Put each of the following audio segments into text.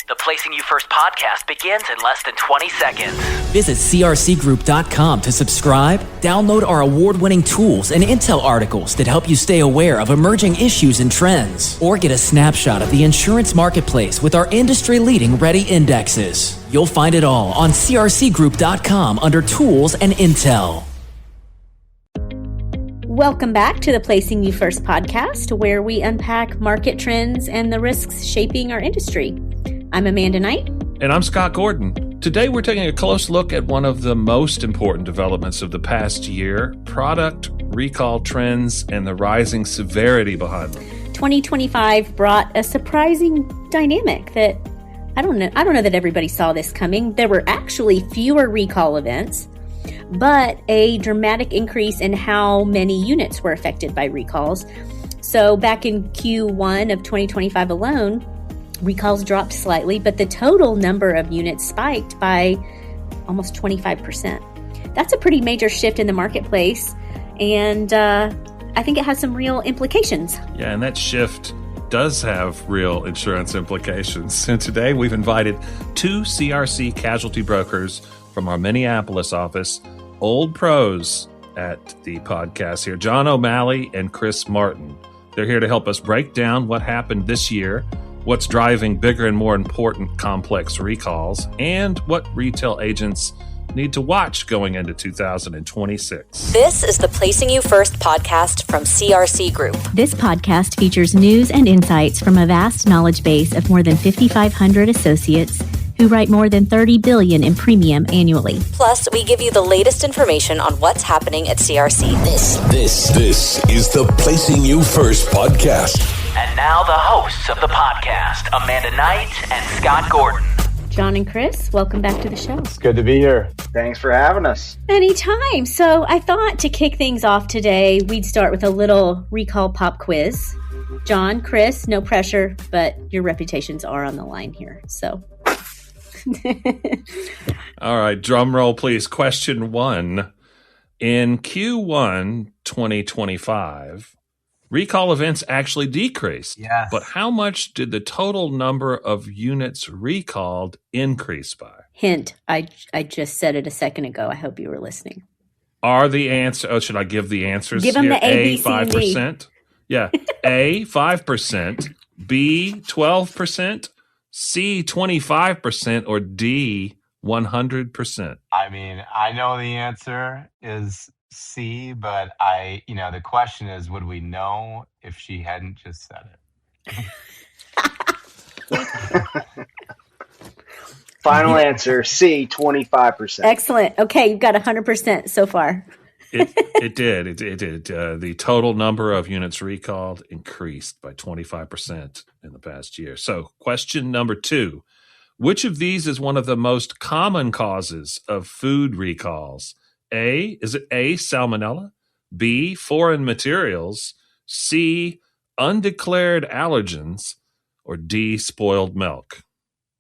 The Placing You First podcast begins in less than 20 seconds. Visit crcgroup.com to subscribe, download our award-winning tools and intel articles that help you stay aware of emerging issues and trends, or get a snapshot of the insurance marketplace with our industry-leading Ready indexes. You'll find it all on crcgroup.com under Tools and Intel. Welcome back to the Placing You First podcast, where we unpack market trends and the risks shaping our industry. I'm Amanda Knight. And I'm Scott Gordon. Today we're taking a close look at one of the most important developments of the past year, product recall trends and the rising severity behind them. 2025 brought a surprising dynamic that I don't know that everybody saw this coming. There were actually fewer recall events, but a dramatic increase in how many units were affected by recalls. So back in Q1 of 2025 alone, recalls dropped slightly, but the total number of units spiked by almost 25%. That's a pretty major shift in the marketplace, and I think it has some real implications. Yeah, and that shift does have real insurance implications. And today we've invited two CRC casualty brokers from our Minneapolis office, old pros at the podcast here, John O'Malley and Chris Martin. They're here to help us break down what happened this year, what's driving bigger and more important complex recalls, and what retail agents need to watch going into 2026. This is the Placing You First podcast from CRC Group. This podcast features news and insights from a vast knowledge base of more than 5,500 associates who write more than $30 billion in premium annually. Plus, we give you the latest information on what's happening at CRC. This is the Placing You First podcast. And now the hosts of the podcast, Amanda Knight and Scott Gordon. John and Chris, welcome back to the show. It's good to be here. Thanks for having us. Anytime. So I thought to kick things off today, we'd start with a little recall pop quiz. John, Chris, no pressure, but your reputations are on the line here. So. All right, drum roll, please. Question 1. In Q1 2025, recall events actually decreased. Yes. But how much did the total number of units recalled increase by? Hint, I just said it a second ago. I hope you were listening. Are the answer? Oh, should I give the answers? Give them here? the A, B, C, and D. 5%. Yeah. A, 5%. B, 12%. C, 25%. Or D, 100%. I mean, I know the answer is C, but the question is, would we know if she hadn't just said it? Final answer, C, 25%. Excellent. Okay, you've got 100% so far. It did. The total number of units recalled increased by 25% in the past year. So question number 2, which of these is one of the most common causes of food recalls? Is it A, salmonella, B, foreign materials, C, undeclared allergens, or D, spoiled milk?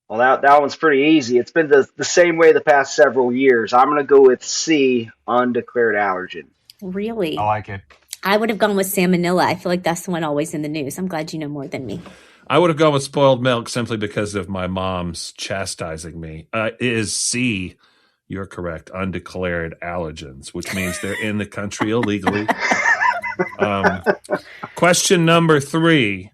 Well, that one's pretty easy. It's been the same way the past several years. I'm going to go with C, undeclared allergen. Really? I like it. I would have gone with salmonella. I feel like that's the one always in the news. I'm glad you know more than me. I would have gone with spoiled milk simply because of my mom's chastising me. Is C, you're correct, undeclared allergens, which means they're in the country illegally. Question number 3.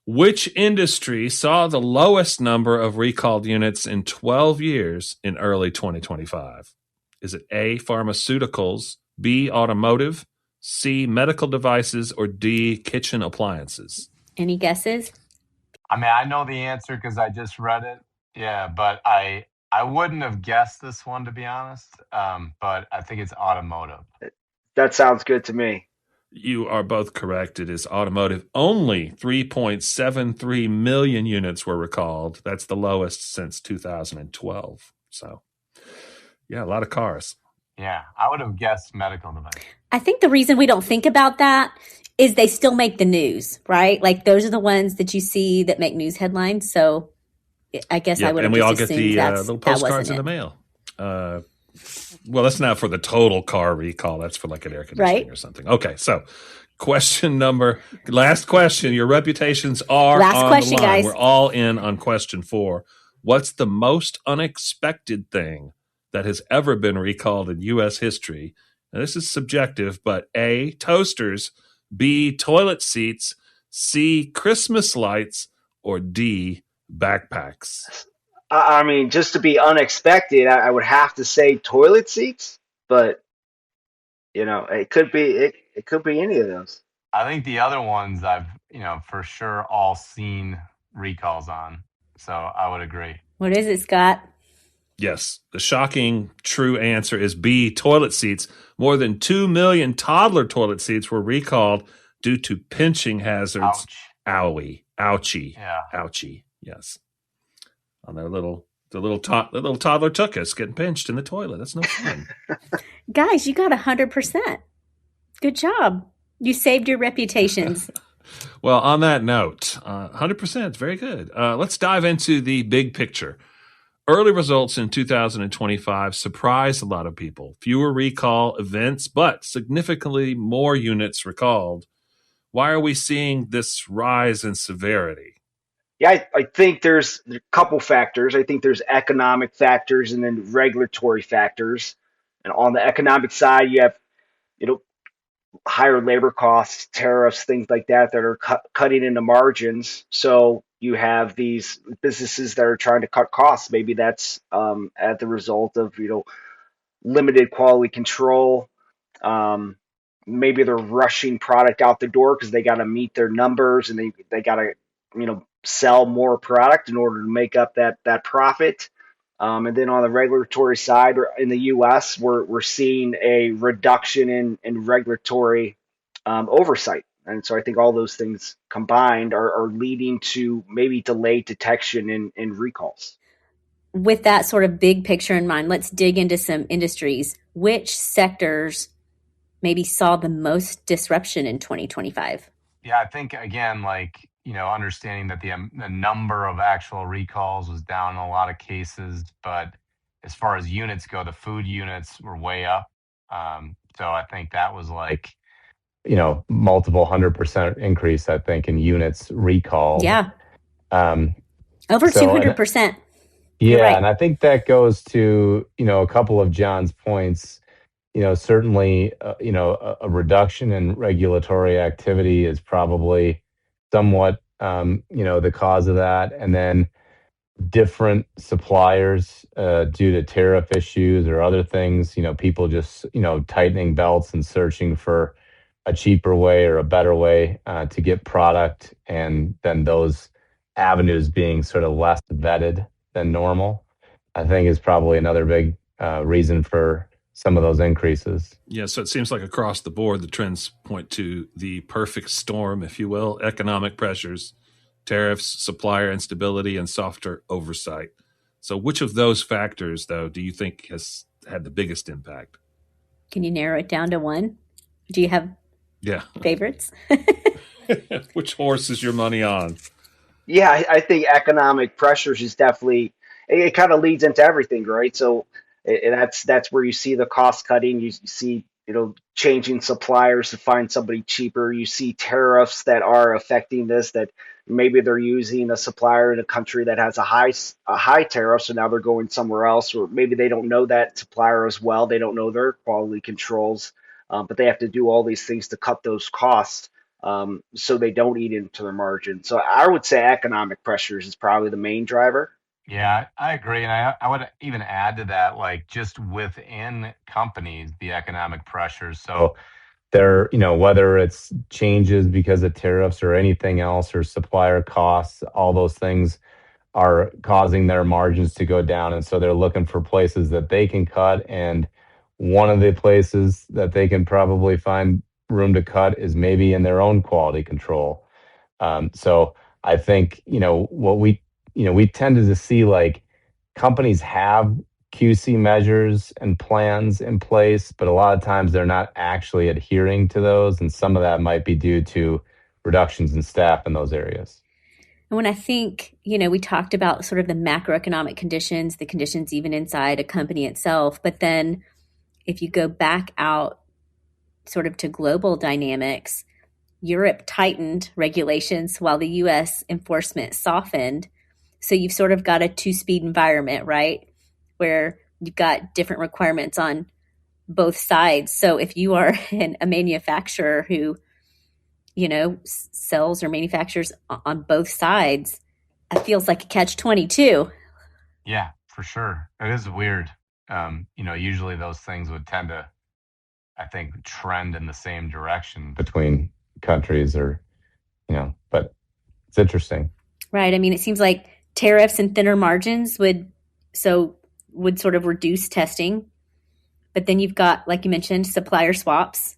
Which industry saw the lowest number of recalled units in 12 years in early 2025? Is it A, pharmaceuticals, B, automotive, C, medical devices, or D, kitchen appliances? Any guesses? I mean, I know the answer because I just read it. Yeah, but I wouldn't have guessed this one, to be honest. But I think it's automotive. That sounds good to me. You are both correct. It is automotive. Only 3.73 million units were recalled. That's the lowest since 2012. So, yeah, a lot of cars. Yeah, I would have guessed medical device. I think the reason we don't think about that is they still make the news, right? Like those are the ones that you see that make news headlines. So I guess I would have just assumed and we all get the little postcards in the mail. Well, that's not for the total car recall. That's for like an air conditioning or something. Okay, so Last question. Your reputations are Last on question, the line. guys. We're all in on question 4. What's the most unexpected thing that has ever been recalled in U.S. history? Now, this is subjective, but A, toasters, B, toilet seats, C, Christmas lights, or D, backpacks? I mean, just to be unexpected, I would have to say toilet seats, but it could be it could be any of those. I think the other ones I've, for sure all seen recalls on. So I would agree. What is it, Scott? Yes, the shocking true answer is B, toilet seats. More than 2 million toddler toilet seats were recalled due to pinching hazards. Ouch. Ouchie. Yeah. Ouchie. Yes. On their the little toddler took us getting pinched in the toilet. That's no fun. Guys, you got 100%. Good job. You saved your reputations. Well, on that note, 100% is very good. Let's dive into the big picture. Early results in 2025 surprised a lot of people. Fewer recall events, but significantly more units recalled. Why are we seeing this rise in severity? Yeah, I think there's a couple factors. I think there's economic factors and then regulatory factors. And on the economic side, you have you know higher labor costs, tariffs, things like that that are cutting into margins. So you have these businesses that are trying to cut costs. Maybe that's at the result of limited quality control. Um, Maybe they're rushing product out the door because they got to meet their numbers and they got to sell more product in order to make up that profit. And then on the regulatory side, in the U.S., we're seeing a reduction in regulatory oversight, and so I think all those things combined are leading to maybe delayed detection in recalls. With that sort of big picture in mind, let's dig into some industries. Which sectors maybe saw the most disruption in 2025? Yeah, I think again, understanding that the number of actual recalls was down in a lot of cases, but as far as units go, the food units were way up. So I think that was multiple 100% increase, I think, in units recalled. Yeah. Um, Over so, 200%. Yeah, right. and I think that goes to, a couple of John's points. Certainly, a reduction in regulatory activity is probably somewhat, the cause of that. And then different suppliers due to tariff issues or other things, people just, tightening belts and searching for a cheaper way or a better way to get product. And then those avenues being sort of less vetted than normal, I think is probably another big reason for some of those increases. Yeah, so it seems like across the board, the trends point to the perfect storm, if you will: economic pressures, tariffs, supplier instability, and softer oversight. So which of those factors, though, do you think has had the biggest impact? Can you narrow it down to one? Do you have favorites? Which horse is your money on? Yeah, I think economic pressures is definitely it kind of leads into everything, right? So that's where you see the cost cutting. You see, changing suppliers to find somebody cheaper. You see tariffs that are affecting this. That maybe they're using a supplier in a country that has a high tariff, so now they're going somewhere else, or maybe they don't know that supplier as well. They don't know their quality controls, but they have to do all these things to cut those costs. So they don't eat into their margin. So I would say economic pressures is probably the main driver. Yeah, I agree. And I would even add to that, just within companies, the economic pressures. So there, whether it's changes because of tariffs or anything else or supplier costs, all those things are causing their margins to go down. And so they're looking for places that they can cut. And one of the places that they can probably find room to cut is maybe in their own quality control. So I think, what we tended to see, companies have QC measures and plans in place, but a lot of times they're not actually adhering to those. And some of that might be due to reductions in staff in those areas. And when I think, we talked about sort of the macroeconomic conditions, the conditions even inside a company itself, but then if you go back out sort of to global dynamics, Europe tightened regulations while the US enforcement softened. So you've sort of got a two-speed environment, right? Where you've got different requirements on both sides. So if you are a manufacturer who, sells or manufactures on both sides, it feels like a catch-22. Yeah, for sure. It is weird. Usually those things would tend to, I think, trend in the same direction between countries but it's interesting. Right. I mean, it seems like tariffs and thinner margins would sort of reduce testing. But then you've got, like you mentioned, supplier swaps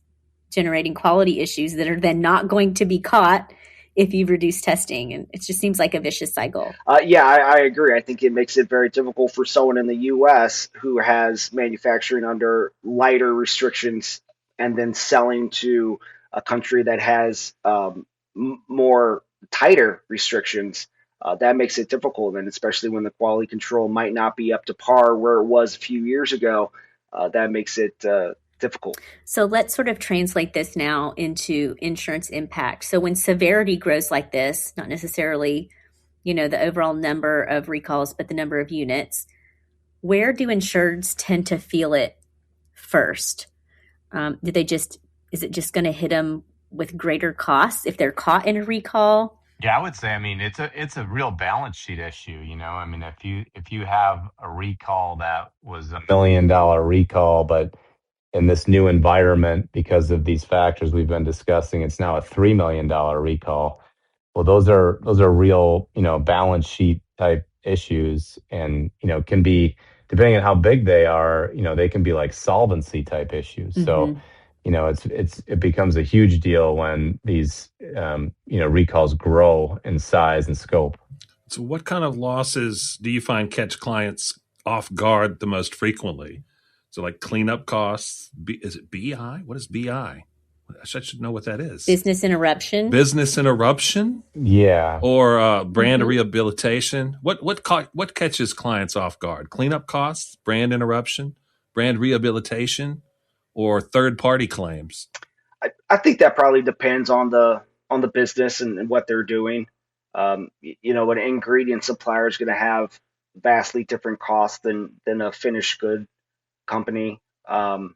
generating quality issues that are then not going to be caught if you reduce testing. And it just seems like a vicious cycle. I agree. I think it makes it very difficult for someone in the U.S. who has manufacturing under lighter restrictions and then selling to a country that has more tighter restrictions. That makes it difficult, and especially when the quality control might not be up to par where it was a few years ago, that makes it difficult. So let's sort of translate this now into insurance impact. So when severity grows like this, not necessarily, the overall number of recalls, but the number of units, where do insureds tend to feel it first? Is it just going to hit them with greater costs if they're caught in a recall? Yeah, I would say, it's a real balance sheet issue. If you have a recall that was $1 million recall, but in this new environment, because of these factors we've been discussing, it's now a $3 million recall. Well, those are real, balance sheet type issues, and can be, depending on how big they are, they can be like solvency type issues. Mm-hmm. So, it becomes a huge deal when these recalls grow in size and scope. So, what kind of losses do you find catch clients off guard the most frequently? So like cleanup costs, is it BI? What is BI? I should know what that is. Business interruption. Business interruption? Yeah. Or brand rehabilitation? What catches clients off guard? Cleanup costs, brand interruption, brand rehabilitation, or third-party claims? I think that probably depends on the business and what they're doing. An ingredient supplier is going to have vastly different costs than a finished good company. But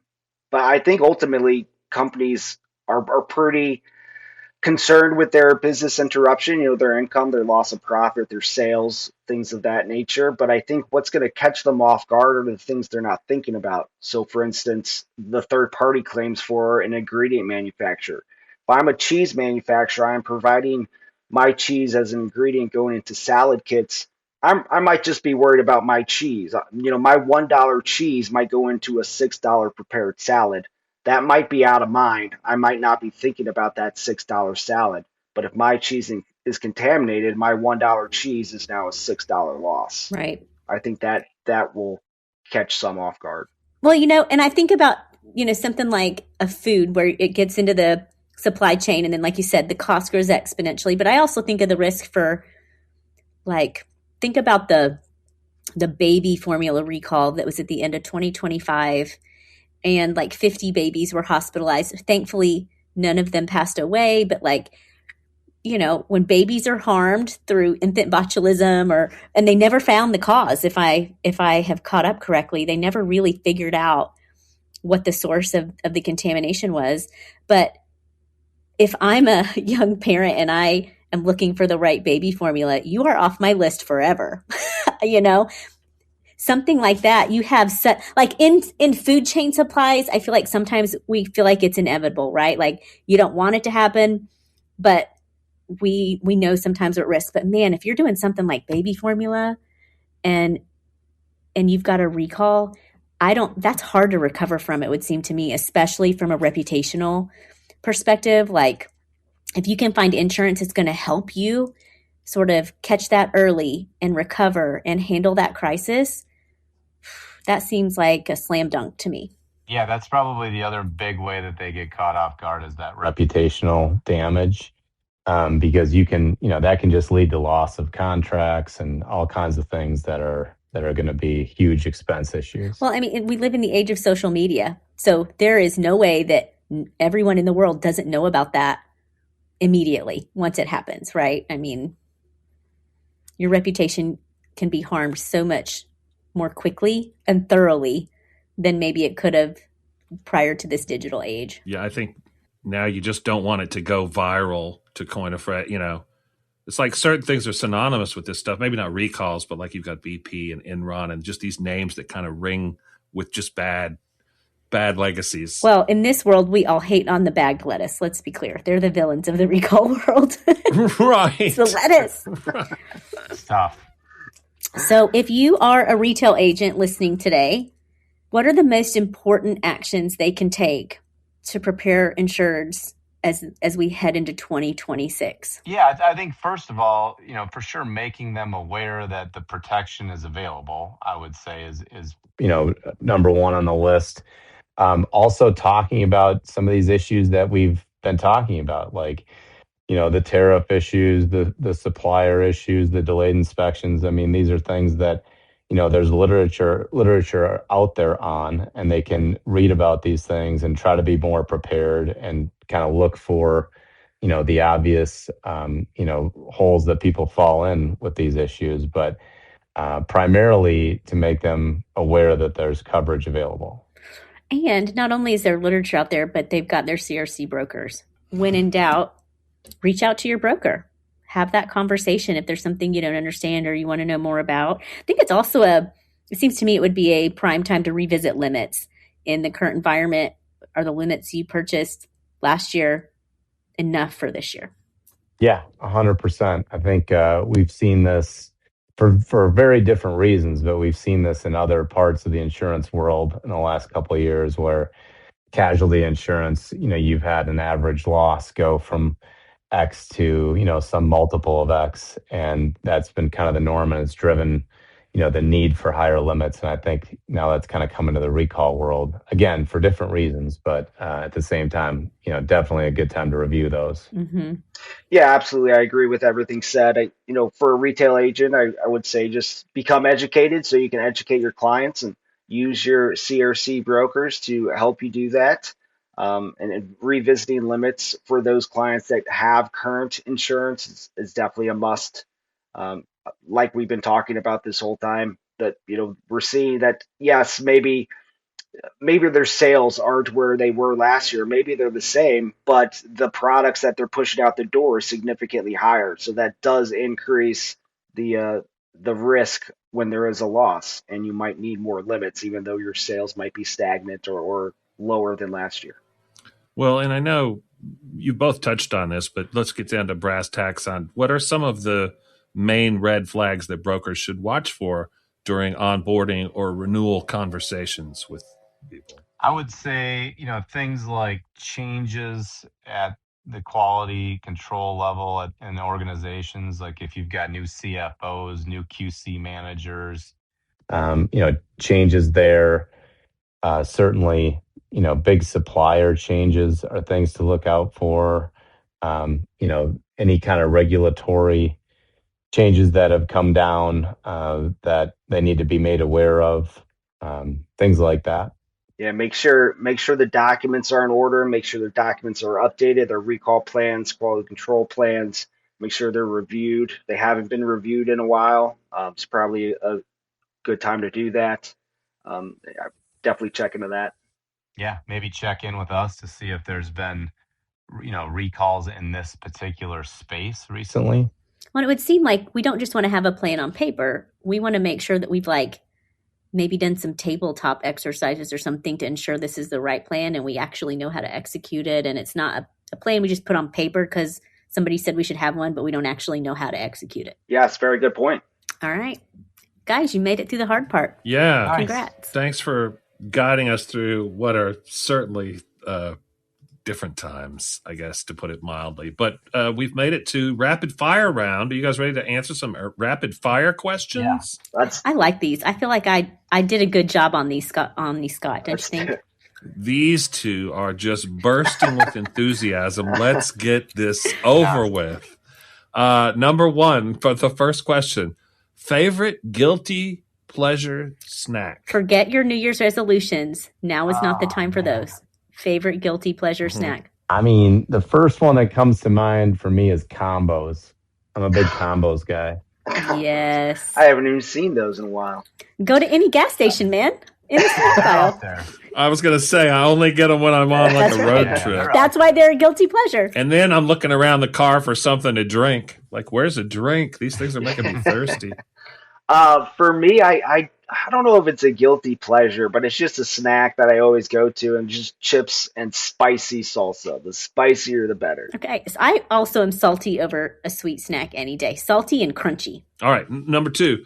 I think ultimately companies are pretty concerned with their business interruption, their income, their loss of profit, their sales, things of that nature. But I think what's going to catch them off guard are the things they're not thinking about. So for instance, the third party claims for an ingredient manufacturer. If I'm a cheese manufacturer, I'm providing my cheese as an ingredient going into salad kits. I might just be worried about my cheese. My $1 cheese might go into a $6 prepared salad. That might be out of mind. I might not be thinking about that $6 salad. But if my cheese is contaminated, my $1 cheese is now a $6 loss. Right. I think that will catch some off guard. Well, and I think about, something like a food where it gets into the supply chain. And then, like you said, the cost grows exponentially. But I also think of the risk for, think about the baby formula recall that was at the end of 2025, and 50 babies were hospitalized. Thankfully, none of them passed away, but when babies are harmed through infant botulism and they never found the cause, if I have caught up correctly, they never really figured out what the source of the contamination was. But if I'm a young parent and I am looking for the right baby formula, you are off my list forever. Something like that. You have set, in food chain supplies, I feel like sometimes we feel like it's inevitable, right? You don't want it to happen, but we know sometimes we're at risk. But man, if you're doing something like baby formula and you've got a recall, that's hard to recover from, it would seem to me, especially from a reputational perspective. If you can find insurance, it's going to help you sort of catch that early and recover and handle that crisis. That seems like a slam dunk to me. Yeah, that's probably the other big way that they get caught off guard is that reputational damage. Because that can just lead to loss of contracts and all kinds of things that are going to be huge expense issues. Well, we live in the age of social media. So there is no way that everyone in the world doesn't know about that immediately once it happens, right? I mean, your reputation can be harmed so much more quickly and thoroughly than maybe it could have prior to this digital age. Yeah, I think now you just don't want it to go viral, to coin a phrase. It's like certain things are synonymous with this stuff. Maybe not recalls, but like you've got BP and Enron and just these names that kind of ring with just bad legacies. Well, in this world, we all hate on the bagged lettuce. Let's be clear. They're the villains of the recall world. Right. It's the lettuce. It's tough. So if you are a retail agent listening today, what are the most important actions they can take to prepare insureds as we head into 2026? Yeah, I think first of all, for sure, making them aware that the protection is available, I would say is number one on the list. Also talking about some of these issues that we've been talking about, like, the tariff issues, the supplier issues, the delayed inspections. I mean, these are things that, there's literature out there on, and they can read about these things and try to be more prepared and kind of look for, the obvious, holes that people fall in with these issues, but primarily to make them aware that there's coverage available. And not only is there literature out there, but they've got their CRC brokers. When in doubt, reach out to your broker. Have that conversation if there's something you don't understand or you want to know more about. I think it's also it seems to me it would be a prime time to revisit limits in the current environment. Are the limits you purchased last year enough for this year? Yeah, 100%. I think we've seen this for very different reasons, but we've seen this in other parts of the insurance world in the last couple of years where casualty insurance, you've had an average loss go from X to, some multiple of X. And that's been kind of the norm, and it's driven, the need for higher limits. And I think now that's kind of coming to the recall world, again, for different reasons, but at the same time, definitely a good time to review those. Mm-hmm. Yeah, absolutely. I agree with everything said. For a retail agent, I would say just become educated so you can educate your clients and use your CRC brokers to help you do that. And revisiting limits for those clients that have current insurance is definitely a must. Like we've been talking about this whole time, that we're seeing that yes, maybe their sales aren't where they were last year. Maybe they're the same, but the products that they're pushing out the door are significantly higher. So that does increase the risk when there is a loss, and you might need more limits, even though your sales might be stagnant or lower than last year. Well, and I know you both touched on this, but let's get down to brass tacks on what are some of the main red flags that brokers should watch for during onboarding or renewal conversations with people. I would say, things like changes at the quality control level in organizations, like if you've got new CFOs, new QC managers, changes there. Certainly, big supplier changes are things to look out for. Any kind of regulatory changes that have come down that they need to be made aware of, things like that. Yeah, make sure the documents are in order. Make sure the documents are updated. Their recall plans, quality control plans. Make sure they're reviewed. They haven't been reviewed in a while. It's probably a good time to do that. Definitely check into that. Yeah, maybe check in with us to see if there's been, recalls in this particular space recently. Well, it would seem like we don't just want to have a plan on paper. We want to make sure that we've maybe done some tabletop exercises or something to ensure this is the right plan and we actually know how to execute it. And it's not a plan we just put on paper because somebody said we should have one, but we don't actually know how to execute it. Yes, very good point. All right. Guys, you made it through the hard part. Yeah. Congrats. Thanks for guiding us through what are certainly different times, I guess, to put it mildly. But we've made it to rapid fire round. Are you guys ready to answer some rapid fire questions? Yeah. I like these. I feel like I did a good job on these, Scott, don't you think? These two are just bursting with enthusiasm. Let's get this over with. Number one, for the first question, favorite guilty pleasure snack? Forget your New Year's resolutions. Now is not the time for those. Favorite guilty pleasure snack? I mean, the first one that comes to mind for me is combos. I'm a big combos guy. Yes. I haven't even seen those in a while. Go to any gas station, man. In the snack Out pile. there. I was going to say, I only get them when I'm on like That's a road right. trip. That's why they're a guilty pleasure. And then I'm looking around the car for something to drink. Like, where's a drink? These things are making me thirsty. For me, I don't know if it's a guilty pleasure, but it's just a snack that I always go to, and just chips and spicy salsa. The spicier, the better. Okay. So I also am salty over a sweet snack any day. Salty and crunchy. All right, number 2.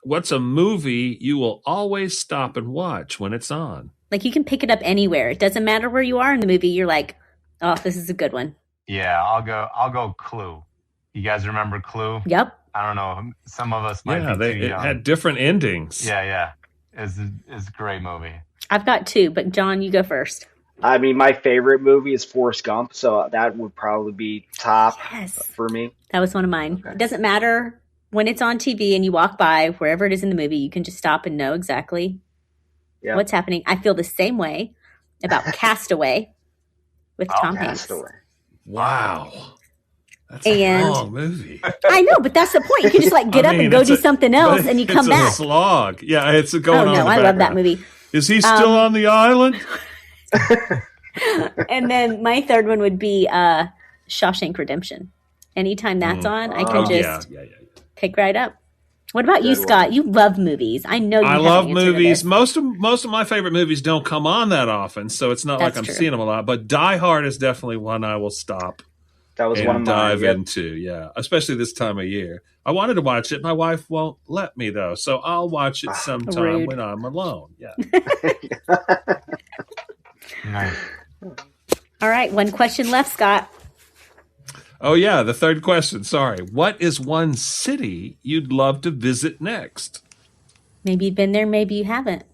What's a movie you will always stop and watch when it's on? Like you can pick it up anywhere. It doesn't matter where you are in the movie. You're like, oh, this is a good one. Yeah, I'll go Clue. You guys remember Clue? Yep. I don't know. Some of us might Yeah, be too it young. had different endings. Yeah. It's a great movie. I've got 2, but John, you go first. I mean, my favorite movie is Forrest Gump, so that would probably be top Yes. for me. That was one of mine. Okay. It doesn't matter when it's on TV and you walk by, wherever it is in the movie, you can just stop and know exactly what's happening. I feel the same way about Castaway with Tom Hanks. Castaway. Wow. That's And- a long movie. I know, but that's the point. You can just like get up and go do something else and you come back. It's a slog. Yeah, it's going on. Oh in no, the I love that background. movie. Is he still on the island? And then my third one would be Shawshank Redemption. Anytime that's on, I can just yeah. pick right up. What about you, Good Scott? You love movies. I know you I have love an answer to movies. this. Most of my favorite movies don't come on that often, so it's not That's like I'm true. seeing them a lot. But Die Hard is definitely one I will stop That was and one of mine. dive Yep. into. Yeah, especially this time of year. I wanted to watch it. My wife won't let me though, so I'll watch it sometime Rude. when I'm alone. Yeah. Nice. All right, one question left, Scott. Oh yeah, the third question. Sorry. What is one city you'd love to visit next? Maybe you've been there, maybe you haven't.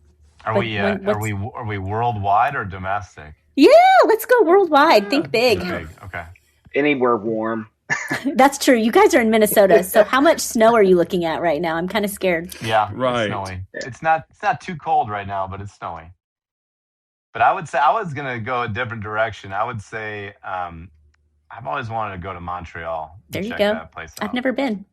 Are But we when- are we worldwide or domestic? Yeah, let's go worldwide. Think big. Big. Okay. Anywhere warm. That's true. You guys are in Minnesota, so how much snow are you looking at right now? I'm kind of scared. Yeah. Right. It's snowy. It's not too cold right now, but it's snowy. But I would say I was gonna go a different direction. I would say I've always wanted to go to Montreal. There you check go. That place I've out. never been.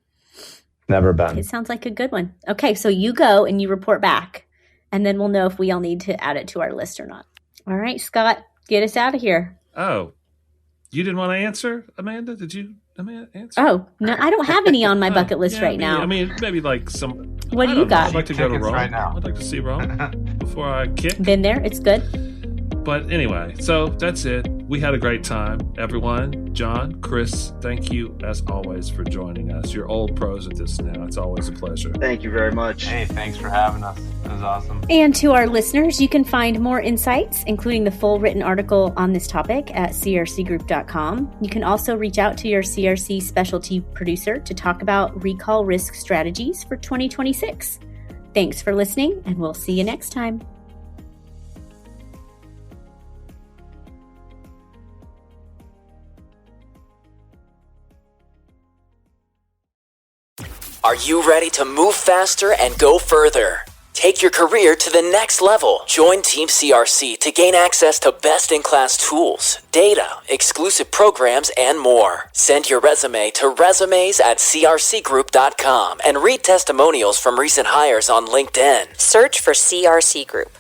Never been. It sounds like a good one. Okay, so you go and you report back, and then we'll know if we all need to add it to our list or not. All right, Scott, get us out of here. Oh, you didn't want to answer, Amanda? Did you, Amanda, answer? Oh, no, I don't have any on my Oh, bucket list yeah, right now. I mean, maybe like some. What do I you don't know. got? I'd like to go to Tickets Rome right now. I'd like to see Rome before I kick. Been there. It's good. But anyway, so that's it. We had a great time, everyone. John, Chris, thank you as always for joining us. You're old pros at this now. It's always a pleasure. Thank you very much. Hey, thanks for having us. It was awesome. And to our listeners, you can find more insights, including the full written article on this topic at crcgroup.com. You can also reach out to your CRC specialty producer to talk about recall risk strategies for 2026. Thanks for listening, and we'll see you next time. Are you ready to move faster and go further? Take your career to the next level. Join Team CRC to gain access to best-in-class tools, data, exclusive programs, and more. Send your resume to resumes@crcgroup.com and read testimonials from recent hires on LinkedIn. Search for CRC Group.